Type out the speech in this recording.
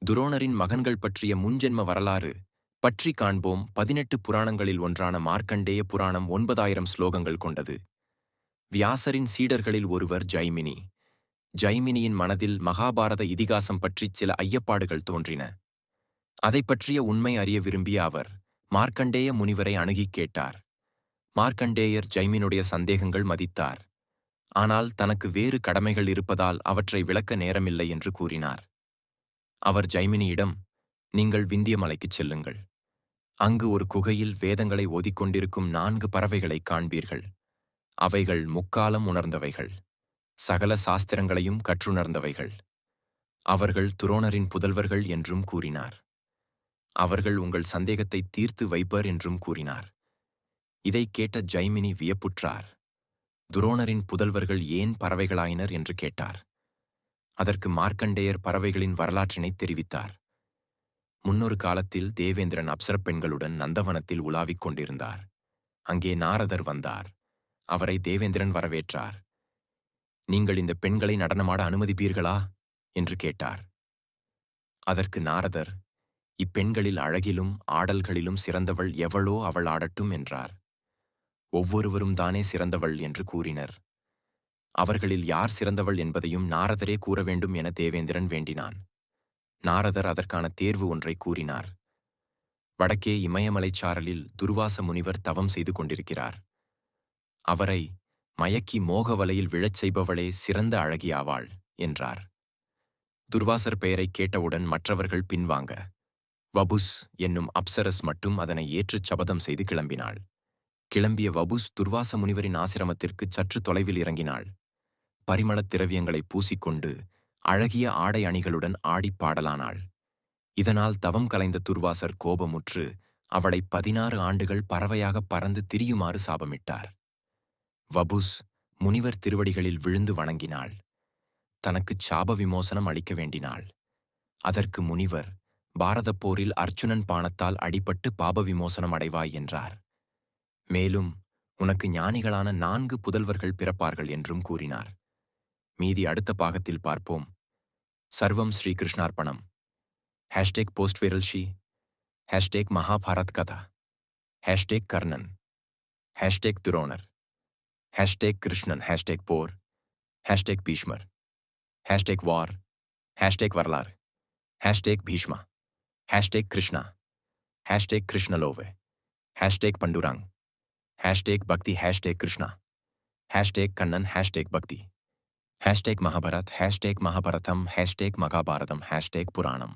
துரோணரின் மகன்கள் பற்றிய முன்ஜென்ம வரலாறு பற்றி காண்போம். 18 புராணங்களில் ஒன்றான மார்க்கண்டேய புராணம் 9000 ஸ்லோகங்கள் கொண்டது. வியாசரின் சீடர்களில் ஒருவர் ஜைமினி. ஜைமினியின் மனதில் மகாபாரத இதிகாசம் பற்றிச் சில ஐயப்பாடுகள் தோன்றின. அதைப் பற்றிய உண்மை அறிய விரும்பிய அவர் மார்க்கண்டேய முனிவரை அணுகிக் கேட்டார். மார்க்கண்டேயர் ஜைமினுடைய சந்தேகங்கள் மதித்தார். ஆனால் தனக்கு வேறு கடமைகள் இருப்பதால் அவற்றை விளக்க நேரமில்லை என்று கூறினார். அவர் ஜைமினியிடம், நீங்கள் விந்திய மலைக்குச் செல்லுங்கள். அங்கு ஒரு குகையில் வேதங்களை ஓதிக்கொண்டிருக்கும் 4 பறவைகளைக் காண்பீர்கள். அவைகள் முக்காலம் உணர்ந்தவைகள். சகல சாஸ்திரங்களையும் கற்றுணர்ந்தவைகள். அவர்கள் துரோணரின் புதல்வர்கள் என்றும் கூறினார். அவர்கள் உங்கள் சந்தேகத்தை தீர்த்து வைப்பர் என்றும் கூறினார். இதைக் கேட்ட ஜைமினி வியப்புற்றார். துரோணரின் புதல்வர்கள் ஏன் பறவைகளாயினர் என்று கேட்டார். அதற்கு மார்க்கண்டேயர் பறவைகளின் வரலாற்றினைத் தெரிவித்தார். முன்னொரு காலத்தில் தேவேந்திரன் அப்சரப் பெண்களுடன் நந்தவனத்தில் உலாவிக் கொண்டிருந்தார். அங்கே நாரதர் வந்தார். அவரை தேவேந்திரன் வரவேற்றார். நீங்கள் இந்த பெண்களை நடனமாட அனுமதிப்பீர்களா என்று கேட்டார். அதற்கு நாரதர், இப்பெண்களில் அழகிலும் ஆடல்களிலும் சிறந்தவள் எவளோ அவள் ஆடட்டும் என்றார். ஒவ்வொருவரும் தானே சிறந்தவள் என்று கூறினர். அவர்களில் யார் சிறந்தவள் என்பதையும் நாரதரே கூற வேண்டும் என தேவேந்திரன் வேண்டினான். நாரதர் அதற்கான தேர்வு ஒன்றை கூறினார். வடக்கே இமயமலைச் சாரலில் துர்வாச முனிவர் தவம் செய்து கொண்டிருக்கிறார். அவரை மயக்கி மோக வலையில் விழச் செய்பவளே சிறந்த அழகியாவாள் என்றார். துர்வாசர் பெயரைக் கேட்டவுடன் மற்றவர்கள் பின்வாங்க. வபுஸ் என்னும் அப்சரஸ் மட்டும் அதனை ஏற்றுச் சபதம் செய்து கிளம்பினாள். கிளம்பிய வபுஸ் துர்வாச முனிவரின் ஆசிரமத்திற்குச் சற்று தொலைவில் இறங்கினாள். பரிமளத் திரவியங்களைப் பூசிக்கொண்டு அழகிய ஆடை அணிகளுடன் ஆடிப் பாடலானாள். இதனால் தவம் கலைந்த துர்வாசர் கோபமுற்று அவளை 16 ஆண்டுகள் பறவையாகப் பறந்து திரியுமாறு சாபமிட்டார். வபுஸ் முனிவர் திருவடிகளில் விழுந்து வணங்கினாள். தனக்குச் சாப விமோசனம் அளிக்க வேண்டினாள். அதற்கு முனிவர், பாரதப் போரில் அர்ச்சுனன் பாணத்தால் அடிபட்டு பாப விமோசனம் அடைவாய் என்றார். மேலும் உனக்கு ஞானிகளான 4 புதல்வர்கள் பிறப்பார்கள் என்றும் கூறினார். மீதி அடுத்த பாகத்தில் பார்ப்போம். சர்வம் ஸ்ரீ கிருஷ்ணார்ப்பணம். #போஸ்ட்வைரல்ஷி #மகாபாரத் கதா #கர்ணன் #துரோணர் #கிருஷ்ணன் #போர் #பீஷ்மர் வார் #வரலாறு #பீஷ்மா #கிருஷ்ணா #கிருஷ்ணலோவே #பண்டுராங் பக்தி #கிருஷ்ணா கண்ணன் #பக்தி மகாபாரத் #மகாபாரதம் #மகாபாரதம் புராணம்